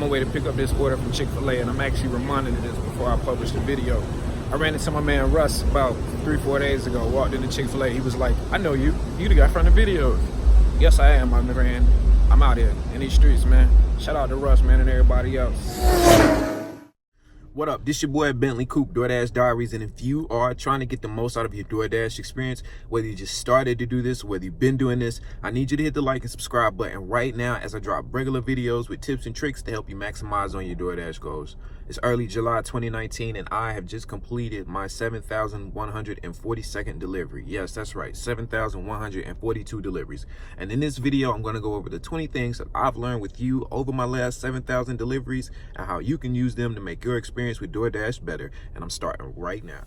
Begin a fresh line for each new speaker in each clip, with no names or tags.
the way to pick up this order from Chick-fil-A, and I'm actually reminded of this before I publish the video. I ran into my man Russ about 3-4 days ago, walked into Chick-fil-A. He was like, I know you. You the guy from the video. Yes, I am, my man. I'm out here in these streets, man. Shout out to Russ, man, and everybody else. What up? This your boy Bentley Coop, Doordash Diaries, and if you are trying to get the most out of your Doordash experience, whether you just started to do this, whether you've been doing this, I need you to hit the like and subscribe button right now as I drop regular videos with tips and tricks to help you maximize on your Doordash goals. It's early July 2019, and I have just completed my 7,142nd delivery. Yes, that's right, 7,142 deliveries. And in this video, I'm going to go over the 20 things that I've learned with you over my last 7,000 deliveries and how you can use them to make your experience with Doordash better. And I'm starting right now.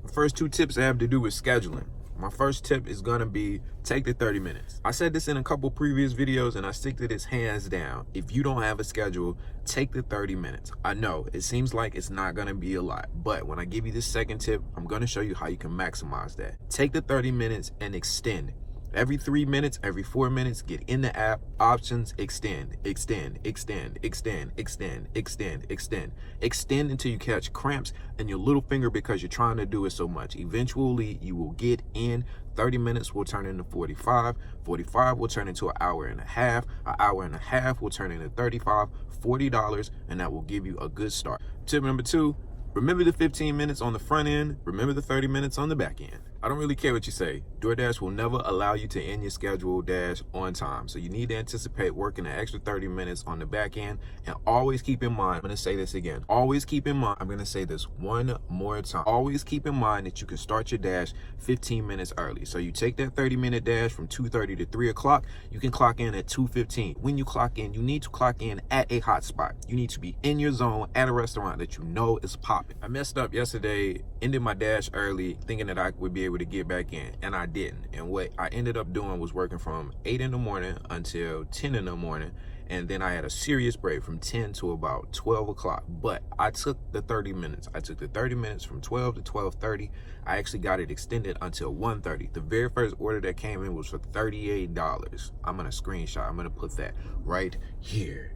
The first 2 tips I have to do with scheduling. My first tip is gonna be take the 30 minutes. I said this in a couple previous videos and I stick to this hands down. If you don't have a schedule, take the 30 minutes. I know it seems like it's not gonna be a lot, but when I give you this second tip, I'm gonna show you how you can maximize that. Take the 30 minutes and extend. Every 3 minutes, every 4 minutes, get in the app, options, extend, extend, extend, extend, extend, extend, extend. Extend until you catch cramps in your little finger because you're trying to do it so much. Eventually, you will get in. 30 minutes will turn into 45. 45 will turn into an hour and a half. An hour and a half will turn into 35, $40, and that will give you a good start. Tip number 2, remember the 15 minutes on the front end, remember the 30 minutes on the back end. I don't really care what you say. Doordash will never allow you to end your schedule dash on time. So you need to anticipate working an extra 30 minutes on the back end, and always keep in mind, I'm gonna say this again. Always keep in mind, I'm gonna say this one more time. Always keep in mind that you can start your dash 15 minutes early. So you take that 30-minute dash from 2:30 to 3 o'clock, you can clock in at 2:15. When you clock in, you need to clock in at a hot spot. You need to be in your zone at a restaurant that you know is popping. I messed up yesterday, ended my dash early, thinking that I would be able to get back in, and I didn't. And what I ended up doing was working from 8 in the morning until 10 in the morning, and then I had a serious break from 10 to about 12 o'clock. But I took the 30 minutes. I took the 30 minutes from 12 to 12:30. I actually got it extended until 1:30. The very first order that came in was for $38. I'm gonna screenshot. I'm gonna put that right here.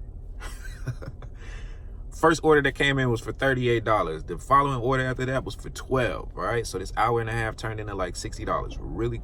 First order that came in was for $38. The following order after that was for $12, all right? So this hour and a half turned into like $60 really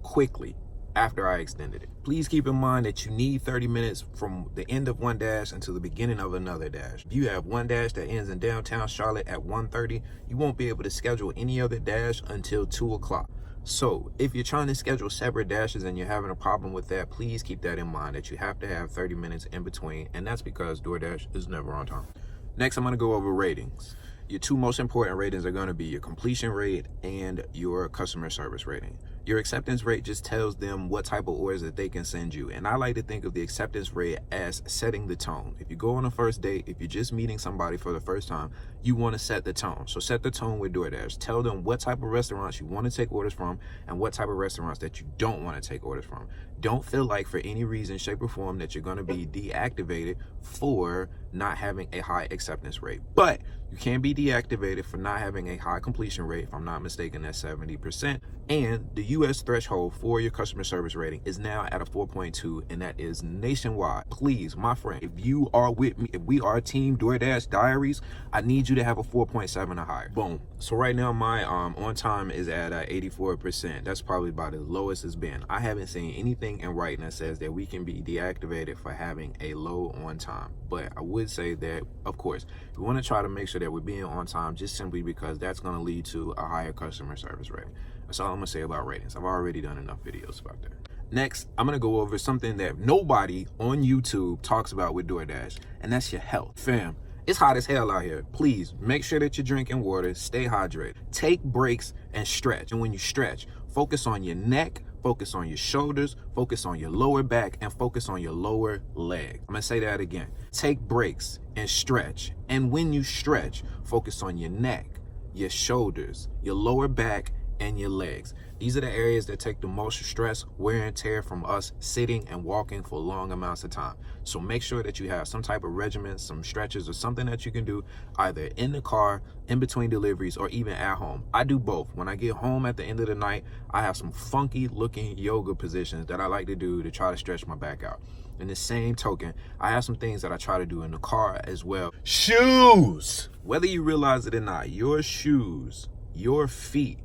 quickly after I extended it. Please keep in mind that you need 30 minutes from the end of one dash until the beginning of another dash. If you have one dash that ends in downtown Charlotte at 1:30, you won't be able to schedule any other dash until 2 o'clock. So if you're trying to schedule separate dashes and you're having a problem with that, please keep that in mind, that you have to have 30 minutes in between, and that's because Doordash is never on time. Next, I'm gonna go over ratings. Your 2 most important ratings are gonna be your completion rate and your customer service rating. Your acceptance rate just tells them what type of orders that they can send you. And I like to think of the acceptance rate as setting the tone. If you go on a first date, if you're just meeting somebody for the first time, you want to set the tone. So set the tone with Doordash. Tell them what type of restaurants you want to take orders from and what type of restaurants that you don't want to take orders from. Don't feel like for any reason, shape, or form that you're going to be deactivated for not having a high acceptance rate. But you can be deactivated for not having a high completion rate. If I'm not mistaken, that's 70%. And the US threshold for your customer service rating is now at a 4.2, and that is nationwide. Please, my friend, if you are with me, if we are Team Doordash Diaries, I need you to have a 4.7 or higher. Boom. So right now my on time is at 84%. That's probably about the lowest it's been. I haven't seen anything in writing that says that we can be deactivated for having a low on time. But I would say that, of course, we want to try to make sure that we're being on time, just simply because that's going to lead to a higher customer service rating. That's all I'm gonna say about ratings. I've already done enough videos about that. Next, I'm gonna go over something that nobody on YouTube talks about with Doordash, and that's your health. Fam, it's hot as hell out here. Please make sure that you're drinking water, stay hydrated, take breaks, and stretch. And when you stretch, focus on your neck, focus on your shoulders, focus on your lower back, and focus on your lower leg. I'm gonna say that again. Take breaks and stretch. And when you stretch, focus on your neck, your shoulders, your lower back, and your legs. These are the areas that take the most stress, wear and tear from us sitting and walking for long amounts of time. So make sure that you have some type of regimen, some stretches, or something that you can do either in the car, in between deliveries, or even at home. I do both. When I get home at the end of the night, I have some funky looking yoga positions that I like to do to try to stretch my back out. In the same token, I have some things that I try to do in the car as well. Shoes! Whether you realize it or not, your shoes, your feet,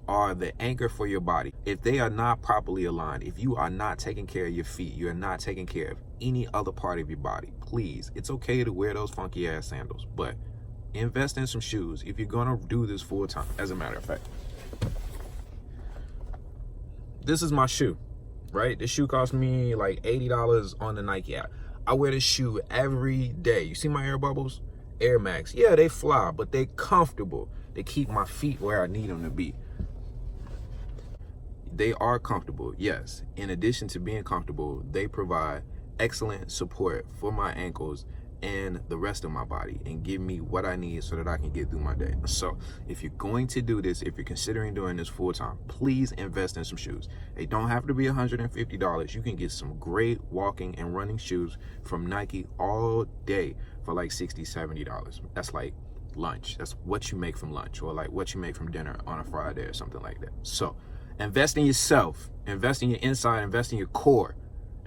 are the anchor for your body. If they are not properly aligned, if you are not taking care of your feet, you are not taking care of any other part of your body, please, it's okay to wear those funky ass sandals, but invest in some shoes if you're gonna do this full time. As a matter of fact, this is my shoe, right? This shoe cost me like $80 on the Nike app. I wear this shoe every day. You see my air bubbles? Air Max. Yeah, they fly, but they comfortable. They keep my feet where I need them to be. They are comfortable, yes. In addition to being comfortable, they provide excellent support for my ankles and the rest of my body and give me what I need so that I can get through my day. So if you're going to do this, if you're considering doing this full time, please invest in some shoes. They don't have to be $150. You can get some great walking and running shoes from Nike all day for like $60, $70. That's like lunch. That's what you make from lunch, or like what you make from dinner on a Friday or something like that. So invest in yourself, invest in your inside, invest in your core,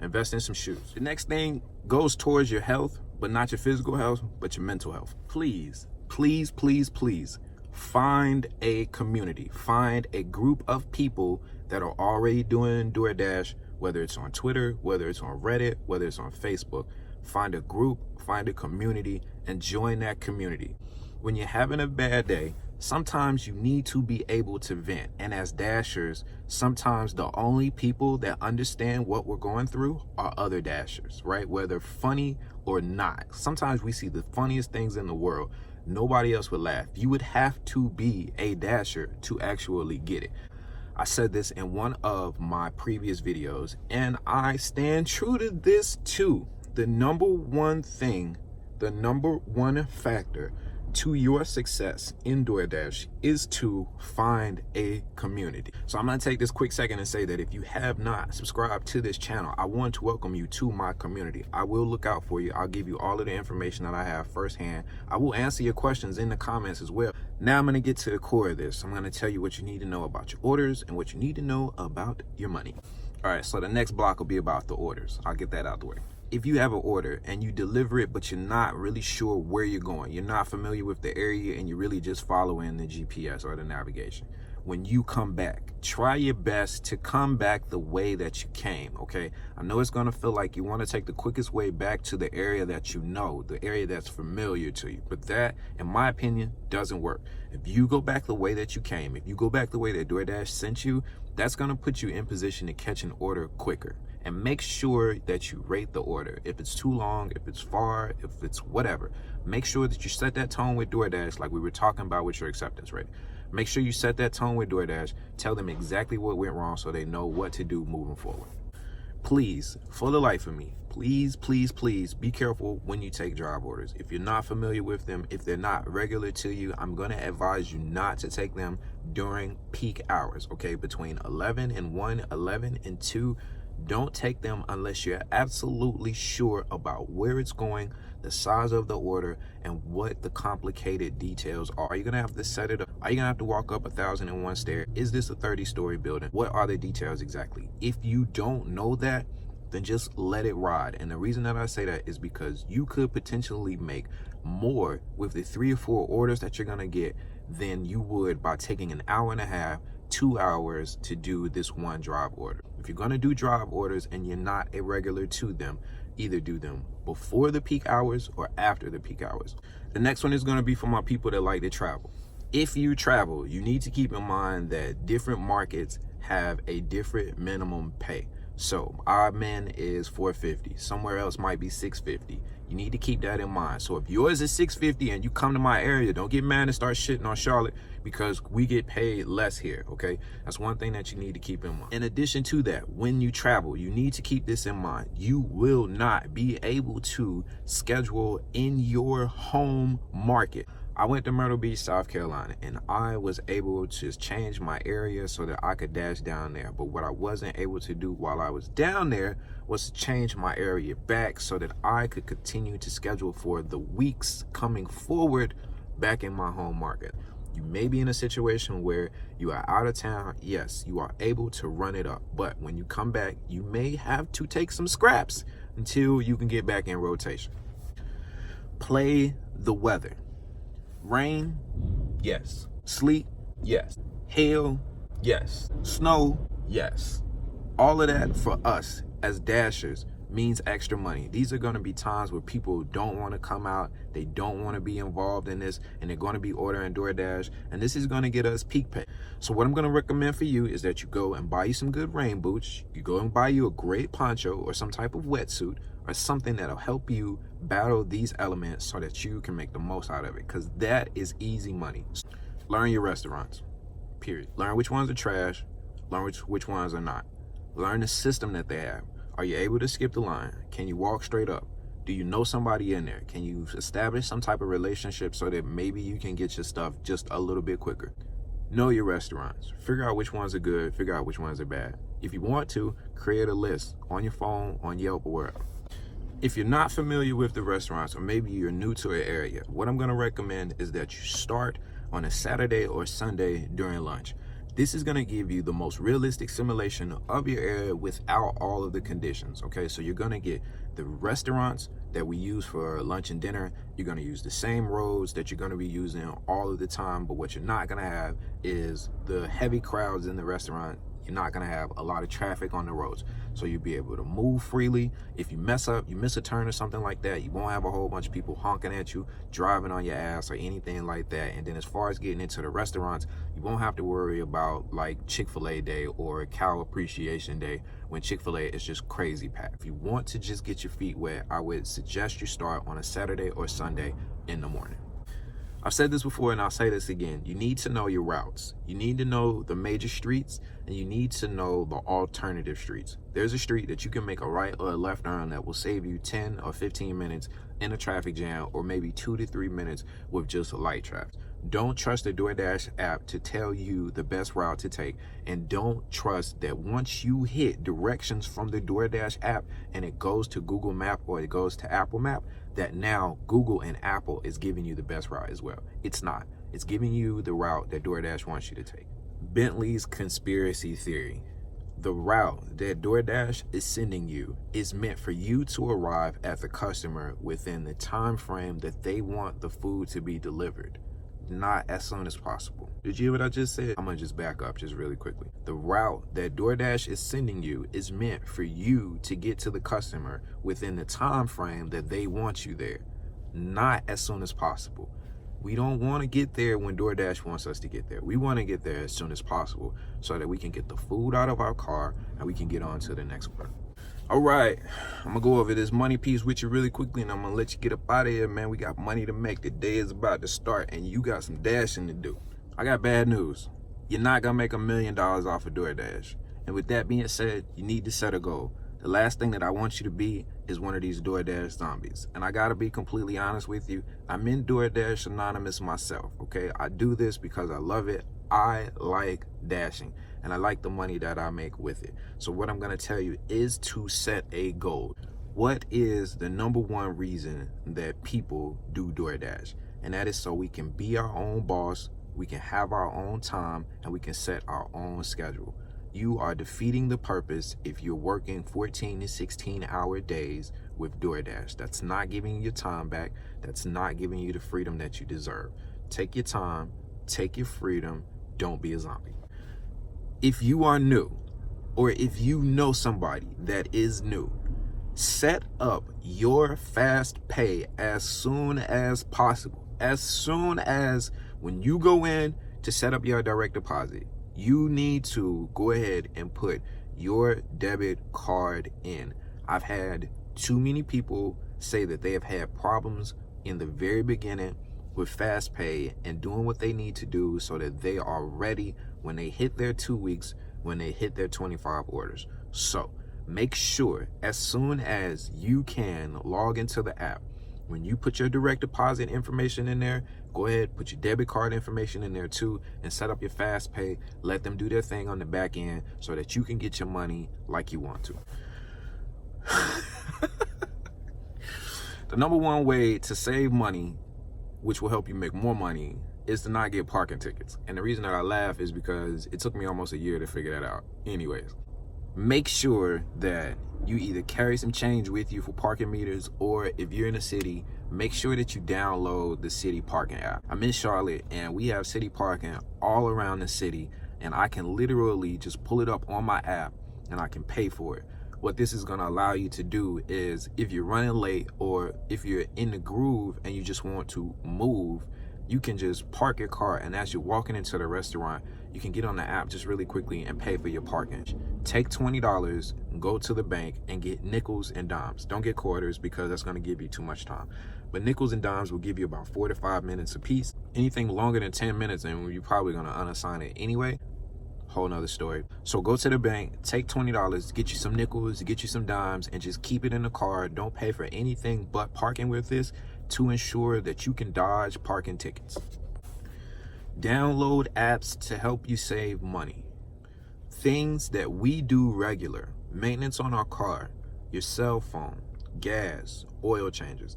invest in some shoes. The next thing goes towards your health, but not your physical health, but your mental health. Please, please, please, please find a community, find a group of people that are already doing Doordash, whether it's on Twitter, whether it's on Reddit, whether it's on Facebook. Find a group, find a community, and join that community. When you're having a bad day, sometimes you need to be able to vent. And as Dashers, sometimes the only people that understand what we're going through are other Dashers, right? Whether funny or not. Sometimes we see the funniest things in the world. Nobody else would laugh. You would have to be a Dasher to actually get it. I said this in one of my previous videos, and I stand true to this too. The number one thing, the number one factor to your success in Doordash is to find a community. So I'm gonna take this quick second and say that if you have not subscribed to this channel, I want to welcome you to my community. I will look out for you. I'll give you all of the information that I have firsthand. I will answer your questions in the comments as well. Now I'm gonna get to the core of this. I'm gonna tell you what you need to know about your orders and what you need to know about your money. All right, so the next block will be about the orders. I'll get that out the way. If you have an order and you deliver it, but you're not really sure where you're going, you're not familiar with the area, and you're really just following the GPS or the navigation, when you come back, try your best to come back the way that you came, okay? I know it's gonna feel like you wanna take the quickest way back to the area that you know, the area that's familiar to you, but that, in my opinion, doesn't work. If you go back the way that you came, if you go back the way that Doordash sent you, that's gonna put you in position to catch an order quicker. And make sure that you rate the order. If it's too long, if it's far, if it's whatever, make sure that you set that tone with Doordash like we were talking about with your acceptance rate. Make sure you set that tone with Doordash. Tell them exactly what went wrong so they know what to do moving forward. Please, for the life of me, please, please, please be careful when you take drive orders. If you're not familiar with them, if they're not regular to you, I'm gonna advise you not to take them during peak hours, okay? Between 11 and 1, 11 and 2, don't take them unless you're absolutely sure about where it's going, the size of the order, and what the complicated details are. Are you gonna have to set it up? Are you gonna have to walk up 1,001 stairs? Is this a 30-story building? What are the details exactly? If you don't know that, then just let it ride. And the reason that I say that is because you could potentially make more with the 3 or 4 orders that you're gonna get than you would by taking an hour and a half, 2 hours to do this one drive order. If you're gonna do drive orders and you're not a regular to them, either do them before the peak hours or after the peak hours. The next one is gonna be for my people that like to travel. If you travel, you need to keep in mind that different markets have a different minimum pay. So our min is $450, somewhere else might be $650. You need to keep that in mind. So if yours is $650 and you come to my area, don't get mad and start shitting on Charlotte because we get paid less here, okay? That's one thing that you need to keep in mind. In addition to that, when you travel, you need to keep this in mind. You will not be able to schedule in your home market I went to Myrtle Beach, South Carolina, and I was able to change my area so that I could dash down there. But what I wasn't able to do while I was down there was to change my area back so that I could continue to schedule for the weeks coming forward back in my home market. You may be in a situation where you are out of town. Yes, you are able to run it up. But when you come back, you may have to take some scraps until you can get back in rotation. Play the weather. Rain, yes. Sleet, yes. Hail, yes. Snow, yes. All of that for us as dashers means extra money. These are going to be times where people don't want to come out, they don't want to be involved in this, and they're going to be ordering Doordash, and this is going to get us peak pay. So what I'm going to recommend for you is that you go and buy you some good rain boots, you go and buy you a great poncho or some type of wetsuit or something that'll help you battle these elements so that you can make the most out of it, because that is easy money. Learn your restaurants, period. Learn which ones are trash, learn which ones are not. Learn the system that they have. Are you able to skip the line? Can you walk straight up? Do you know somebody in there? Can you establish some type of relationship so that maybe you can get your stuff just a little bit quicker? Know your restaurants. Figure out which ones are good, figure out which ones are bad. If you want to, create a list on your phone, on Yelp, or wherever. If you're not familiar with the restaurants, or maybe you're new to an area, what I'm gonna recommend is that you start on a Saturday or Sunday during lunch. This is gonna give you the most realistic simulation of your area without all of the conditions, okay? So you're gonna get the restaurants that we use for lunch and dinner. You're gonna use the same roads that you're gonna be using all of the time, but what you're not gonna have is the heavy crowds in the restaurant. You're not gonna have a lot of traffic on the roads. So you'll be able to move freely. If you mess up, you miss a turn or something like that, you won't have a whole bunch of people honking at you, driving on your ass or anything like that. And then as far as getting into the restaurants, you won't have to worry about like Chick-fil-A Day or Cow Appreciation Day when Chick-fil-A is just crazy packed. If you want to just get your feet wet, I would suggest you start on a Saturday or Sunday in the morning. I've said this before and I'll say this again. You need to know your routes. You need to know the major streets and you need to know the alternative streets. There's a street that you can make a right or a left on that will save you 10 or 15 minutes in a traffic jam, or maybe 2 to 3 minutes with just light traffic. Don't trust the Doordash app to tell you the best route to take, and don't trust that once you hit directions from the Doordash app and it goes to Google Map or it goes to Apple Map, that now Google and Apple is giving you the best route as well. It's not. It's giving you the route that Doordash wants you to take. Bentleys conspiracy theory. The route that Doordash is sending you is meant for you to arrive at the customer within the time frame that they want the food to be delivered, not as soon as possible. Did you hear what I just said? I'm gonna just back up just really quickly. The route that Doordash is sending you is meant for you to get to the customer within the time frame that they want you there, not as soon as possible. We don't want to get there when Doordash wants us to get there. We want to get there as soon as possible so that we can get the food out of our car and we can get on to the next one. All right, I'm gonna go over this money piece with you really quickly and I'm gonna let you get up out of here, man. We got money to make. The day is about to start and you got some dashing to do. I got bad news. You're not gonna make $1 million off of Doordash. And with that being said, you need to set a goal. The last thing that I want you to be is one of these Doordash zombies. And I gotta be completely honest with you, I'm in Doordash Anonymous myself, okay? I do this because I love it. I like dashing and I like the money that I make with it. So what I'm gonna tell you is to set a goal. What is the #1 reason that people do Doordash? And that is so we can be our own boss, we can have our own time, and we can set our own schedule. You are defeating the purpose if you're working 14 to 16-hour days with Doordash. That's not giving you your time back. That's not giving you the freedom that you deserve. Take your time, take your freedom, don't be a zombie. If you are new, or if you know somebody that is new, set up your fast pay as soon as possible. As soon as when you go in to set up your direct deposit, you need to go ahead and put your debit card in. I've had too many people say that they have had problems in the very beginning with fast pay and doing what they need to do so that they are ready when they hit their 2 weeks, when they hit their 25 orders. So make sure as soon as you can log into the app, When you put your direct deposit information in there, go ahead, put your debit card information in there too, and set up your fast pay. Let them do their thing on the back end so that you can get your money like you want to. The number one way to save money, which will help you make more money, is to not get parking tickets. And the reason that I laugh is because it took me almost a year to figure that out. Anyways, make sure that you either carry some change with you for parking meters, or if you're in a city, make sure that you download the city parking app. I'm in Charlotte and we have city parking all around the city, and I can literally just pull it up on my app and I can pay for it. What this is going to allow you to do is, if you're running late or if you're in the groove and you just want to move, you can just park your car, and as you're walking into the restaurant, you can get on the app just really quickly and pay for your parking. Take $20, go to the bank and get nickels and dimes. Don't get quarters because that's going to give you too much time. But nickels and dimes will give you about 4 to 5 minutes a piece. Anything longer than 10 minutes, and you're probably going to unassign it anyway. Whole nother story. So go to the bank, take $20, get you some nickels, get you some dimes, and just keep it in the car. Don't pay for anything but parking with this, to ensure that you can dodge parking tickets. Download apps to help you save money. Things that we do regular: maintenance on our car, your cell phone, gas, oil changes.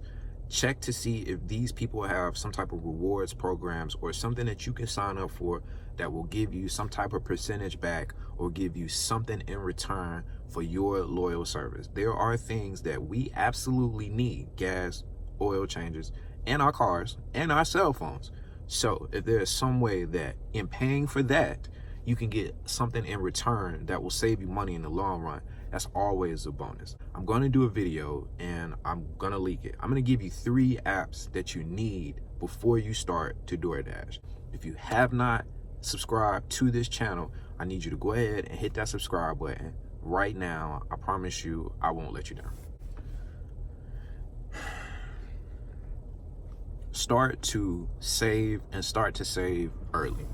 Check to see if these people have some type of rewards programs or something that you can sign up for that will give you some type of percentage back or give you something in return for your loyal service. There are things that we absolutely need: gas, oil changes, and our cars and our cell phones. So if there is some way that in paying for that, you can get something in return that will save you money in the long run, that's always a bonus. I'm going to do a video and I'm going to leak it. I'm going to give you 3 apps that you need before you start to Doordash. If you have not subscribed to this channel, I need you to go ahead and hit that subscribe button right now. I promise you, I won't let you down. Start to save early.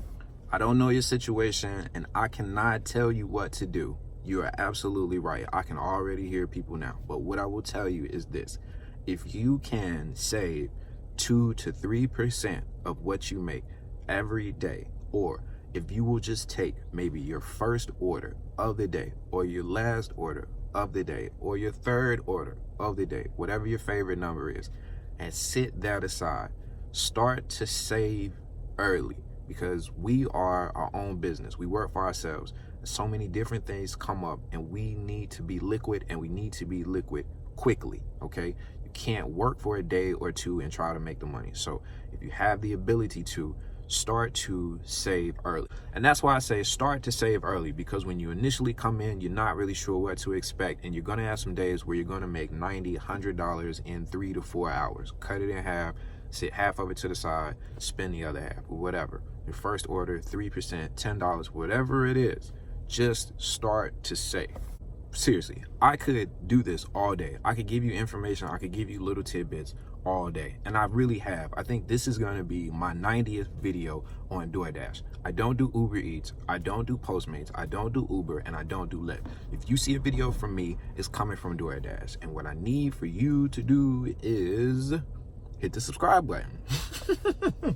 I don't know your situation and I cannot tell you what to do. You are absolutely right. I can already hear people now. But what I will tell you is this: if you can save 2 to 3% of what you make every day, or if you will just take maybe your first order of the day, or your last order of the day, or your third order of the day, whatever your favorite number is, and sit that aside, start to save early, because we are our own business. We work for ourselves. So many different things come up and we need to be liquid, and we need to be liquid quickly, okay? You can't work for a day or two and try to make the money. So if you have the ability to, start to save early. And that's why I say start to save early, because when you initially come in, you're not really sure what to expect, and you're going to have some days where you're going to make $90, $100 in 3 to 4 hours. Cut it in half, sit half of it to the side, spend the other half, or whatever. Your first order, 3%, $10, whatever it is, just start to save. Seriously, I could do this all day. I could give you information, I could give you little tidbits all day, and I really have. I think this is going to be my 90th video on Doordash. I don't do Uber Eats, I don't do Postmates, I don't do Uber, and I don't do Lyft. If you see a video from me, it's coming from Doordash, and what I need for you to do is hit the subscribe button.